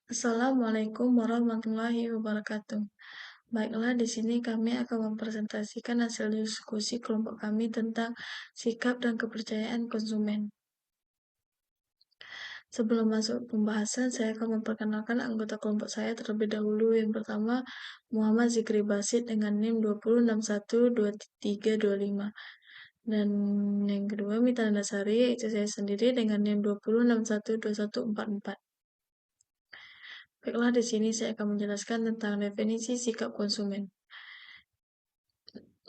Assalamualaikum warahmatullahi wabarakatuh. Baiklah, di sini kami akan mempresentasikan hasil diskusi kelompok kami tentang sikap dan kepercayaan konsumen. Sebelum masuk pembahasan, saya akan memperkenalkan anggota kelompok saya terlebih dahulu. Yang pertama, Muhammad Zikri Basit dengan NIM 20612325. Dan yang kedua, Mita Nasari, yaitu saya sendiri dengan NIM 20612144. Baiklah, di sini saya akan menjelaskan tentang definisi sikap konsumen.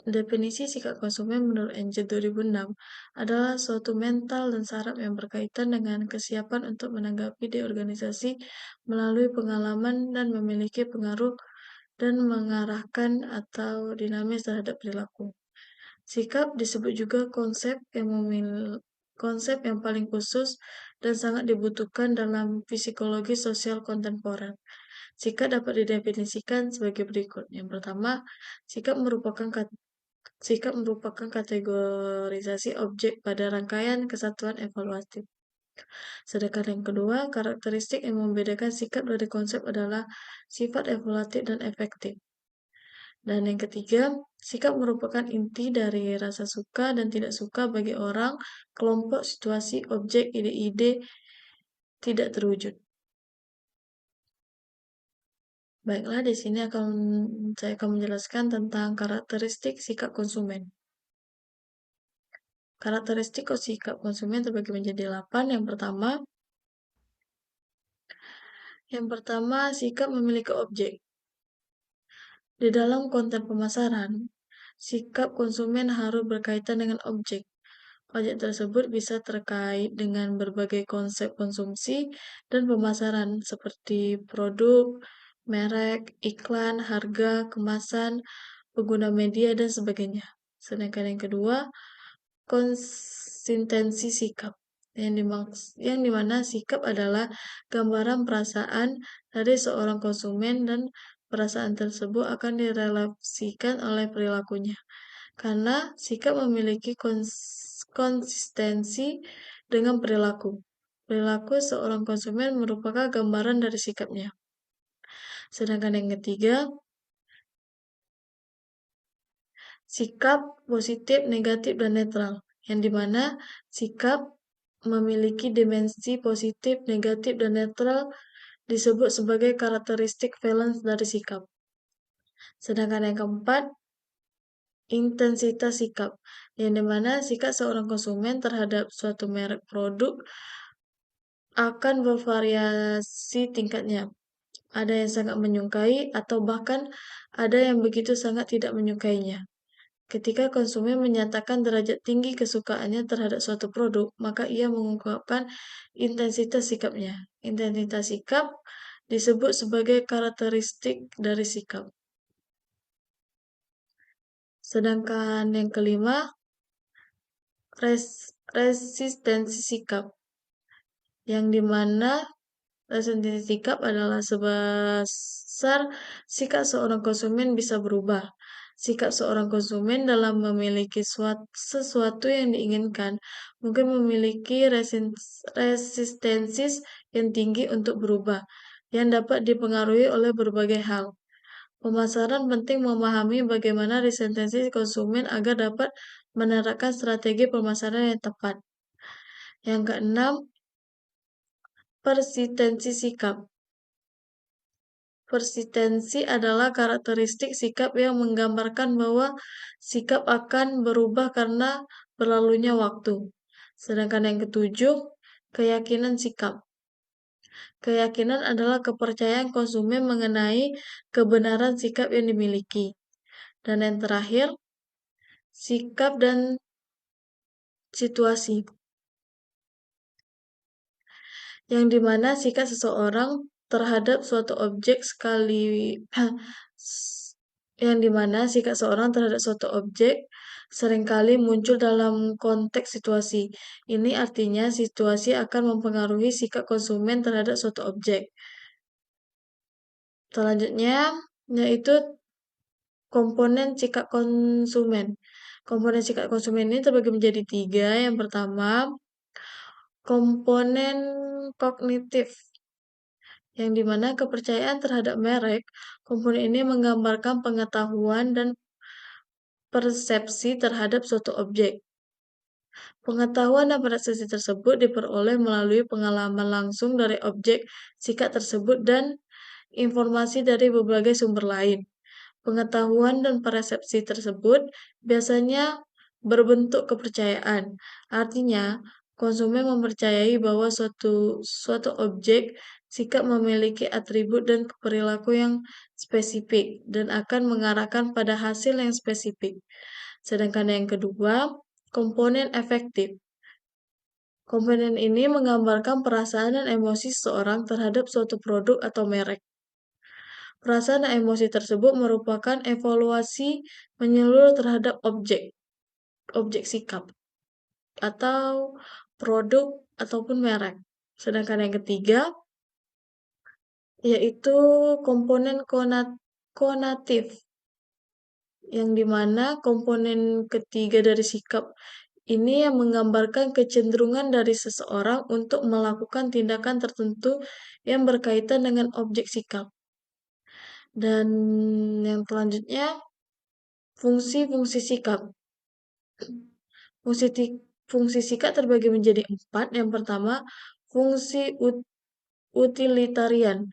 Definisi sikap konsumen menurut Enge 2006 adalah suatu mental dan saraf yang berkaitan dengan kesiapan untuk menanggapi di organisasi melalui pengalaman dan memiliki pengaruh dan mengarahkan atau dinamis terhadap perilaku. Sikap disebut juga konsep yang paling khusus dan sangat dibutuhkan dalam psikologi sosial kontemporer. Sikap dapat didefinisikan sebagai berikut. Yang pertama, sikap merupakan kategorisasi objek pada rangkaian kesatuan evaluatif. Sedangkan yang kedua, karakteristik yang membedakan sikap dari konsep adalah sifat evaluatif dan efektif. Dan yang ketiga, sikap merupakan inti dari rasa suka dan tidak suka bagi orang, kelompok, situasi, objek, ide-ide tidak terwujud. Baiklah, di sini saya akan menjelaskan tentang karakteristik sikap konsumen. Karakteristik sikap konsumen terbagi menjadi 8. Yang pertama, sikap memiliki objek. Di dalam konten pemasaran, sikap konsumen harus berkaitan dengan objek. Objek tersebut bisa terkait dengan berbagai konsep konsumsi dan pemasaran seperti produk, merek, iklan, harga, kemasan, pengguna media, dan sebagainya. Sedangkan yang kedua, konsistensi sikap. Yang dimana sikap adalah gambaran perasaan dari seorang konsumen dan perasaan tersebut akan direlasikan oleh perilakunya. Karena sikap memiliki konsistensi dengan perilaku. Perilaku seorang konsumen merupakan gambaran dari sikapnya. Sedangkan yang ketiga, sikap positif, negatif, dan netral. Yang dimana sikap memiliki dimensi positif, negatif, dan netral disebut sebagai karakteristik valence dari sikap. Sedangkan yang keempat, intensitas sikap, yang dimana sikap seorang konsumen terhadap suatu merek produk akan bervariasi tingkatnya. Ada yang sangat menyukai atau bahkan ada yang begitu sangat tidak menyukainya. Ketika konsumen menyatakan derajat tinggi kesukaannya terhadap suatu produk, maka ia mengungkapkan intensitas sikapnya. Intensitas sikap disebut sebagai karakteristik dari sikap. Sedangkan yang kelima, resistensi sikap, yang dimana resistensi sikap adalah sebesar sikap seorang konsumen bisa berubah. Sikap seorang konsumen dalam memiliki sesuatu yang diinginkan mungkin memiliki resistensi yang tinggi untuk berubah, yang dapat dipengaruhi oleh berbagai hal. Pemasaran penting memahami bagaimana resistensi konsumen agar dapat menerapkan strategi pemasaran yang tepat. Yang keenam, persistensi sikap. Persistensi adalah karakteristik sikap yang menggambarkan bahwa sikap akan berubah karena berlalunya waktu. Sedangkan yang ketujuh, keyakinan sikap. Keyakinan adalah kepercayaan konsumen mengenai kebenaran sikap yang dimiliki. Dan yang terakhir, sikap dan situasi. Yang dimana sikap seseorang terhadap suatu objek yang dimana sikap seorang terhadap suatu objek seringkali muncul dalam konteks situasi. Ini artinya situasi akan mempengaruhi sikap konsumen terhadap suatu objek. Selanjutnya, yaitu komponen sikap konsumen. Komponen sikap konsumen ini terbagi menjadi 3. Yang pertama, komponen kognitif, yang dimana kepercayaan terhadap merek, komponen ini menggambarkan pengetahuan dan persepsi terhadap suatu objek. Pengetahuan dan persepsi tersebut diperoleh melalui pengalaman langsung dari objek sikat tersebut dan informasi dari berbagai sumber lain. Pengetahuan dan persepsi tersebut biasanya berbentuk kepercayaan. Artinya, konsumen mempercayai bahwa suatu objek sikap memiliki atribut dan perilaku yang spesifik dan akan mengarahkan pada hasil yang spesifik. Sedangkan yang kedua, komponen efektif. Komponen ini menggambarkan perasaan dan emosi seseorang terhadap suatu produk atau merek. Perasaan dan emosi tersebut merupakan evaluasi menyeluruh terhadap objek sikap, atau produk ataupun merek. Sedangkan yang ketiga, yaitu komponen konatif, yang dimana komponen ketiga dari sikap ini yang menggambarkan kecenderungan dari seseorang untuk melakukan tindakan tertentu yang berkaitan dengan objek sikap. Dan yang selanjutnya, fungsi-fungsi sikap. Fungsi sikap terbagi menjadi 4. Yang pertama, fungsi utilitarian.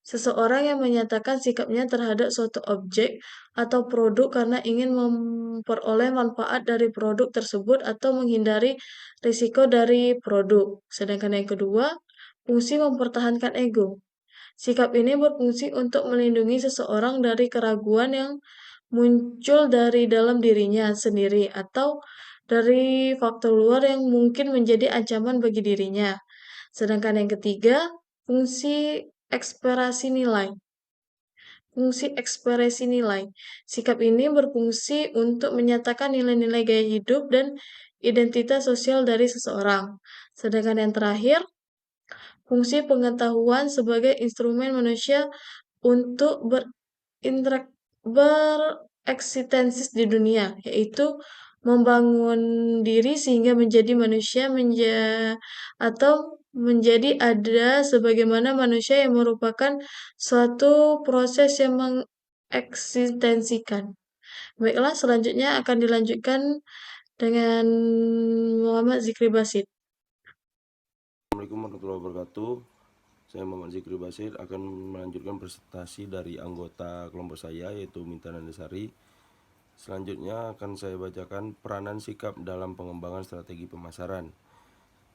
Seseorang yang menyatakan sikapnya terhadap suatu objek atau produk karena ingin memperoleh manfaat dari produk tersebut atau menghindari risiko dari produk. Sedangkan yang kedua, fungsi mempertahankan ego. Sikap ini berfungsi untuk melindungi seseorang dari keraguan yang muncul dari dalam dirinya sendiri atau dari faktor luar yang mungkin menjadi ancaman bagi dirinya. Sedangkan yang ketiga, fungsi ekspresi nilai. Fungsi ekspresi nilai. Sikap ini berfungsi untuk menyatakan nilai-nilai gaya hidup dan identitas sosial dari seseorang. Sedangkan yang terakhir, fungsi pengetahuan sebagai instrumen manusia untuk bereksistensi di dunia, yaitu membangun diri sehingga menjadi manusia atau menjadi ada sebagaimana manusia yang merupakan suatu proses yang mengeksistensikan. Baiklah, selanjutnya akan dilanjutkan dengan Muhammad Zikri Basit. Assalamualaikum warahmatullahi wabarakatuh. Saya Muhammad Zikri Basit akan melanjutkan presentasi dari anggota kelompok saya, yaitu Minta Nandesari. Selanjutnya akan saya bacakan peranan sikap dalam pengembangan strategi pemasaran,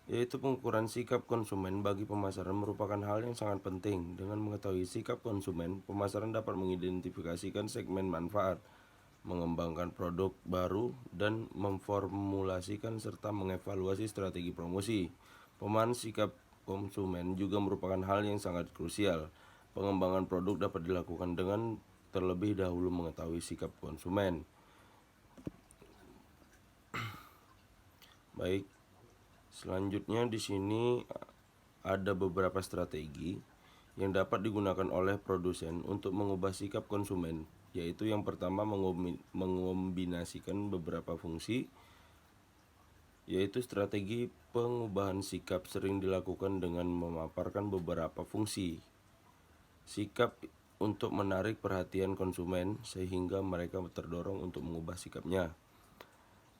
yaitu pengukuran sikap konsumen bagi pemasaran merupakan hal yang sangat penting. Dengan mengetahui sikap konsumen, pemasaran dapat mengidentifikasikan segmen manfaat, mengembangkan produk baru, dan memformulasikan serta mengevaluasi strategi promosi. Pemahaman sikap konsumen juga merupakan hal yang sangat krusial. Pengembangan produk dapat dilakukan dengan terlebih dahulu mengetahui sikap konsumen. Baik, selanjutnya di sini ada beberapa strategi yang dapat digunakan oleh produsen untuk mengubah sikap konsumen, yaitu yang pertama mengombinasikan beberapa fungsi, yaitu strategi pengubahan sikap sering dilakukan dengan memaparkan beberapa fungsi sikap untuk menarik perhatian konsumen sehingga mereka terdorong untuk mengubah sikapnya.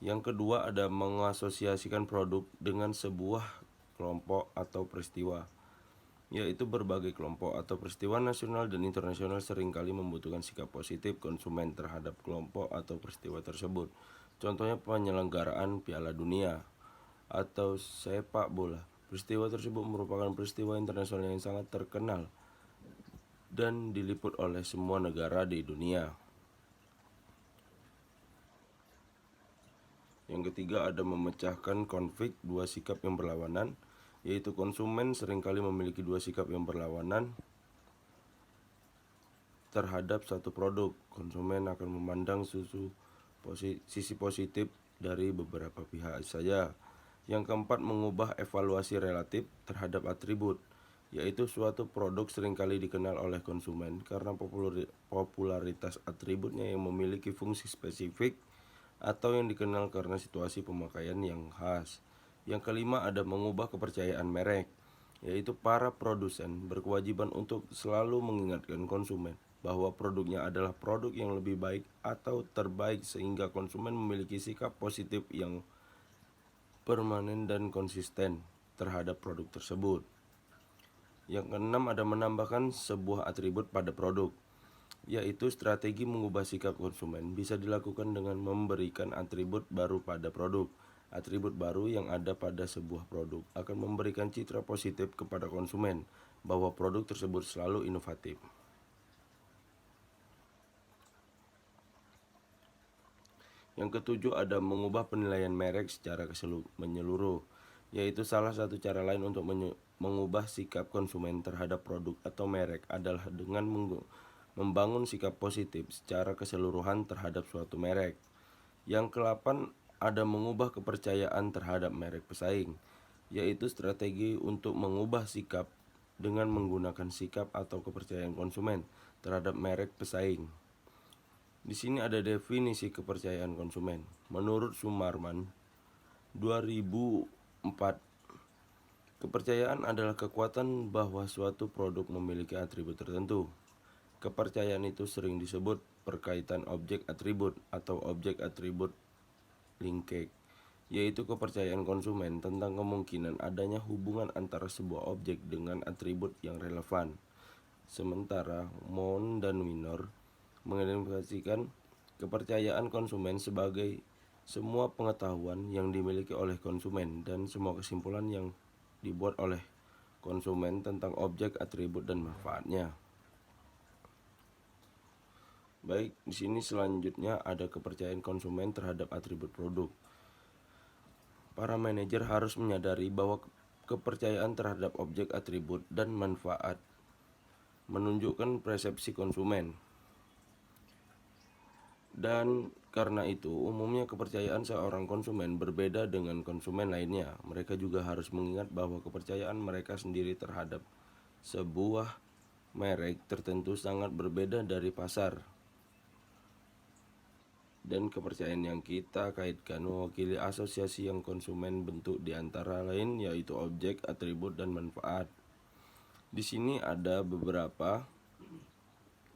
Yang kedua ada mengasosiasikan produk dengan sebuah kelompok atau peristiwa, yaitu berbagai kelompok atau peristiwa nasional dan internasional seringkali membutuhkan sikap positif konsumen terhadap kelompok atau peristiwa tersebut. Contohnya penyelenggaraan Piala Dunia atau sepak bola. Peristiwa tersebut merupakan peristiwa internasional yang sangat terkenal dan diliput oleh semua negara di dunia. Yang ketiga ada memecahkan konflik dua sikap yang berlawanan, yaitu konsumen seringkali memiliki dua sikap yang berlawanan terhadap satu produk. Konsumen akan memandang sisi positif dari beberapa pihak saja. Yang keempat, mengubah evaluasi relatif terhadap atribut, yaitu suatu produk seringkali dikenal oleh konsumen karena popularitas atributnya yang memiliki fungsi spesifik atau yang dikenal karena situasi pemakaian yang khas. Yang kelima ada mengubah kepercayaan merek, yaitu para produsen berkewajiban untuk selalu mengingatkan konsumen bahwa produknya adalah produk yang lebih baik atau terbaik sehingga konsumen memiliki sikap positif yang permanen dan konsisten terhadap produk tersebut. Yang keenam ada menambahkan sebuah atribut pada produk, yaitu strategi mengubah sikap konsumen bisa dilakukan dengan memberikan atribut baru pada produk. Atribut baru yang ada pada sebuah produk akan memberikan citra positif kepada konsumen bahwa produk tersebut selalu inovatif. Yang ketujuh ada mengubah penilaian merek secara menyeluruh, yaitu salah satu cara lain untuk mengubah sikap konsumen terhadap produk atau merek adalah dengan membangun sikap positif secara keseluruhan terhadap suatu merek. Yang ke-8 ada mengubah kepercayaan terhadap merek pesaing, yaitu strategi untuk mengubah sikap dengan menggunakan sikap atau kepercayaan konsumen terhadap merek pesaing. Di sini ada definisi kepercayaan konsumen. Menurut Sumarman 2004, kepercayaan adalah kekuatan bahwa suatu produk memiliki atribut tertentu. Kepercayaan itu sering disebut perkaitan objek atribut atau objek atribut linkage, yaitu kepercayaan konsumen tentang kemungkinan adanya hubungan antara sebuah objek dengan atribut yang relevan. Sementara Moon dan Winor mengidentifikasikan kepercayaan konsumen sebagai semua pengetahuan yang dimiliki oleh konsumen dan semua kesimpulan yang dibuat oleh konsumen tentang objek, atribut, dan manfaatnya. Baik, di sini selanjutnya ada kepercayaan konsumen terhadap atribut produk. Para manajer harus menyadari bahwa kepercayaan terhadap objek, atribut, dan manfaat menunjukkan persepsi konsumen. Dan karena itu, umumnya kepercayaan seorang konsumen berbeda dengan konsumen lainnya. Mereka juga harus mengingat bahwa kepercayaan mereka sendiri terhadap sebuah merek tertentu sangat berbeda dari pasar. Dan kepercayaan yang kita kaitkan mewakili asosiasi yang konsumen bentuk di antara lain yaitu objek, atribut, dan manfaat. Di sini ada beberapa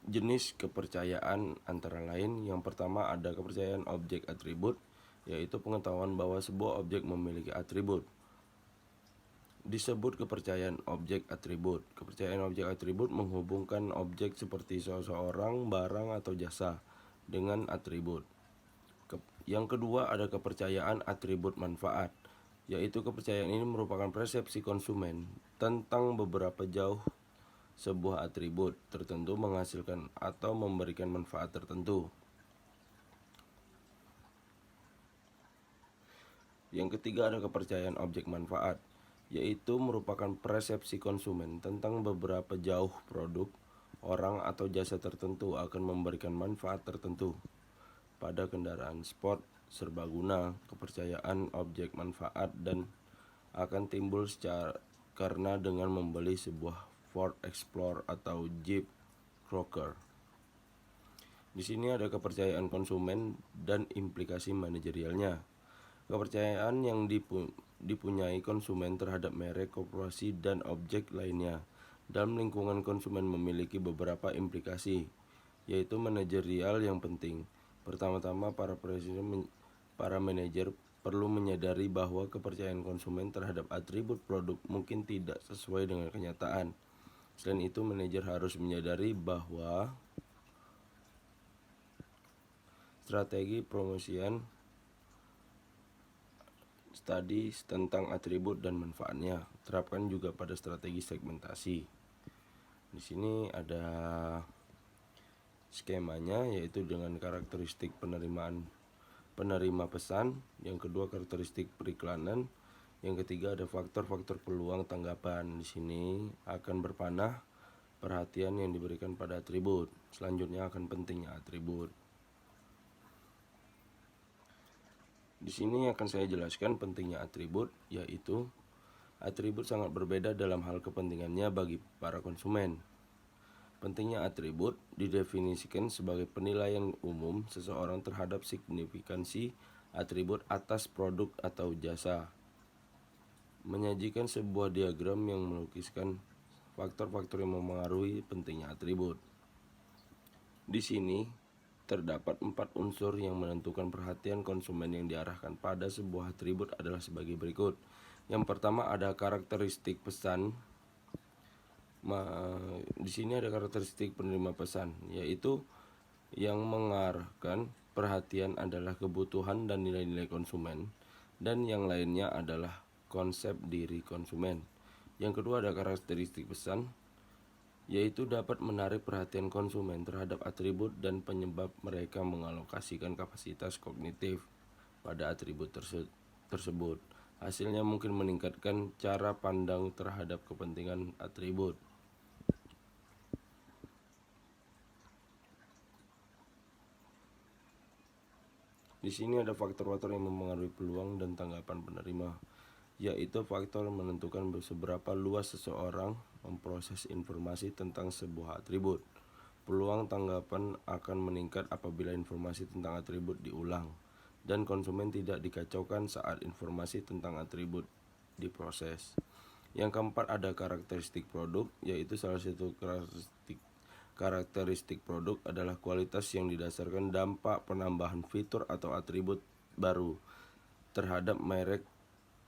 jenis kepercayaan antara lain. Yang pertama ada kepercayaan objek atribut, yaitu pengetahuan bahwa sebuah objek memiliki atribut. Disebut kepercayaan objek atribut. Kepercayaan objek atribut menghubungkan objek seperti seseorang, barang, atau jasa dengan atribut. Yang kedua ada kepercayaan atribut manfaat, yaitu kepercayaan ini merupakan persepsi konsumen tentang beberapa jauh sebuah atribut tertentu menghasilkan atau memberikan manfaat tertentu. Yang ketiga ada kepercayaan objek manfaat, yaitu merupakan persepsi konsumen tentang beberapa jauh produk, orang, atau jasa tertentu akan memberikan manfaat tertentu. Pada kendaraan sport serbaguna, kepercayaan objek manfaat dan akan timbul karena dengan membeli sebuah Ford Explorer atau Jeep Crocker. Di sini ada kepercayaan konsumen dan implikasi manajerialnya. Kepercayaan yang dipunyai konsumen terhadap merek, korporasi, dan objek lainnya dalam lingkungan konsumen memiliki beberapa implikasi, yaitu manajerial yang penting. Pertama-tama, para manajer perlu menyadari bahwa kepercayaan konsumen terhadap atribut produk mungkin tidak sesuai dengan kenyataan. Selain itu, manajer harus menyadari bahwa strategi promosian studi tentang atribut dan manfaatnya terapkan juga pada strategi segmentasi. Di sini ada skemanya, yaitu dengan karakteristik penerima pesan, yang kedua karakteristik periklanan, yang ketiga ada faktor-faktor peluang tanggapan. Di sini akan berpanah perhatian yang diberikan pada atribut. Selanjutnya akan pentingnya atribut. Di sini akan saya jelaskan pentingnya atribut, yaitu atribut sangat berbeda dalam hal kepentingannya bagi para konsumen. Pentingnya atribut didefinisikan sebagai penilaian umum seseorang terhadap signifikansi atribut atas produk atau jasa. menyajikan sebuah diagram yang melukiskan faktor-faktor yang memengaruhi pentingnya atribut. Di sini terdapat 4 unsur yang menentukan perhatian konsumen yang diarahkan pada sebuah atribut adalah sebagai berikut. Yang pertama ada karakteristik pesan. Di sini ada karakteristik penerima pesan, yaitu yang mengarahkan perhatian adalah kebutuhan dan nilai-nilai konsumen, dan yang lainnya adalah konsep diri konsumen. Yang kedua ada karakteristik pesan, yaitu dapat menarik perhatian konsumen terhadap atribut dan penyebab mereka mengalokasikan kapasitas kognitif pada atribut tersebut. Hasilnya mungkin meningkatkan cara pandang terhadap kepentingan atribut. Di sini ada faktor-faktor yang mempengaruhi peluang dan tanggapan penerima, yaitu faktor menentukan seberapa luas seseorang memproses informasi tentang sebuah atribut. Peluang tanggapan akan meningkat apabila informasi tentang atribut diulang dan konsumen tidak dikacaukan saat informasi tentang atribut diproses. Yang keempat ada karakteristik produk, yaitu salah satu karakteristik produk adalah kualitas yang didasarkan dampak penambahan fitur atau atribut baru terhadap merek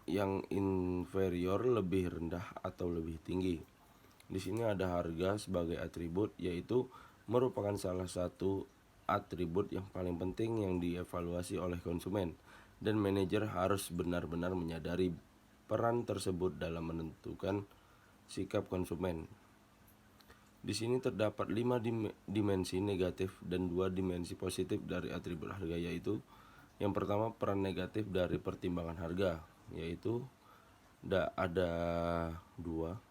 yang inferior, lebih rendah atau lebih tinggi. Di sini ada harga sebagai atribut, yaitu merupakan salah satu atribut yang paling penting yang dievaluasi oleh konsumen, dan manajer harus benar-benar menyadari peran tersebut dalam menentukan sikap konsumen. Di sini terdapat 5 dimensi negatif dan 2 dimensi positif dari atribut harga, yaitu yang pertama peran negatif dari pertimbangan harga, yaitu ada 2.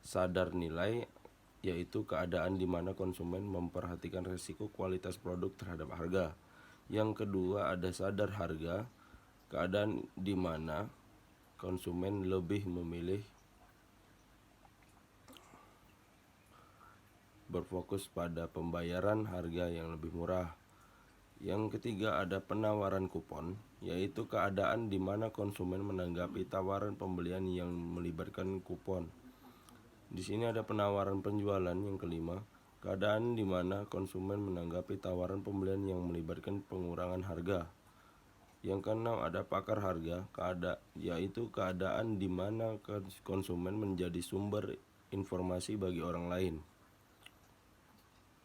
Sadar nilai, yaitu keadaan di mana konsumen memperhatikan risiko kualitas produk terhadap harga. Yang kedua ada sadar harga, keadaan di mana konsumen lebih memilih berfokus pada pembayaran harga yang lebih murah. Yang ketiga ada penawaran kupon, yaitu keadaan di mana konsumen menanggapi tawaran pembelian yang melibatkan kupon. Di sini ada penawaran penjualan. Yang kelima, keadaan di mana konsumen menanggapi tawaran pembelian yang melibatkan pengurangan harga. Yang keenam ada pakar harga, yaitu keadaan di mana konsumen menjadi sumber informasi bagi orang lain.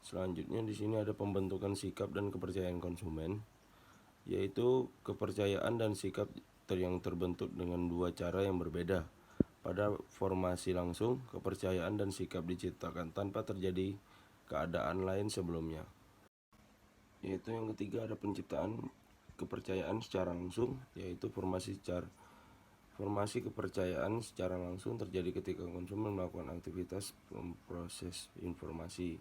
Selanjutnya di sini ada pembentukan sikap dan kepercayaan konsumen, yaitu kepercayaan dan sikap yang terbentuk dengan 2 cara yang berbeda. Pada formasi langsung, kepercayaan dan sikap diciptakan tanpa terjadi keadaan lain sebelumnya. Yaitu yang ketiga ada penciptaan kepercayaan secara langsung, yaitu formasi kepercayaan secara langsung terjadi ketika konsumen melakukan aktivitas memproses informasi.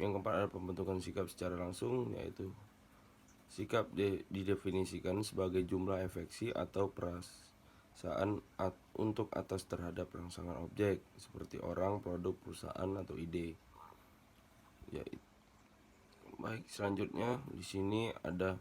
Yang keempat ada pembentukan sikap secara langsung, yaitu sikap didefinisikan sebagai jumlah efeksi atau perasaan untuk atas terhadap rangsangan objek seperti orang, produk, perusahaan, atau ide. Ya, baik, selanjutnya di sini ada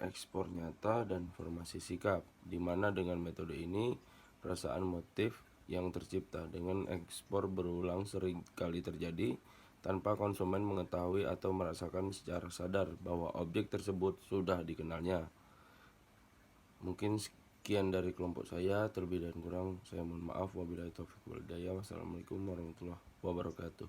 ekspor nyata dan formasi sikap, di mana dengan metode ini perasaan motif yang tercipta dengan ekspor berulang sering kali terjadi tanpa konsumen mengetahui atau merasakan secara sadar bahwa objek tersebut sudah dikenalnya. Mungkin sekian dari kelompok saya, terlebih dan kurang saya mohon maaf. Wabillahi taufiq wal hidayah. Wassalamualaikum warahmatullahi wabarakatuh.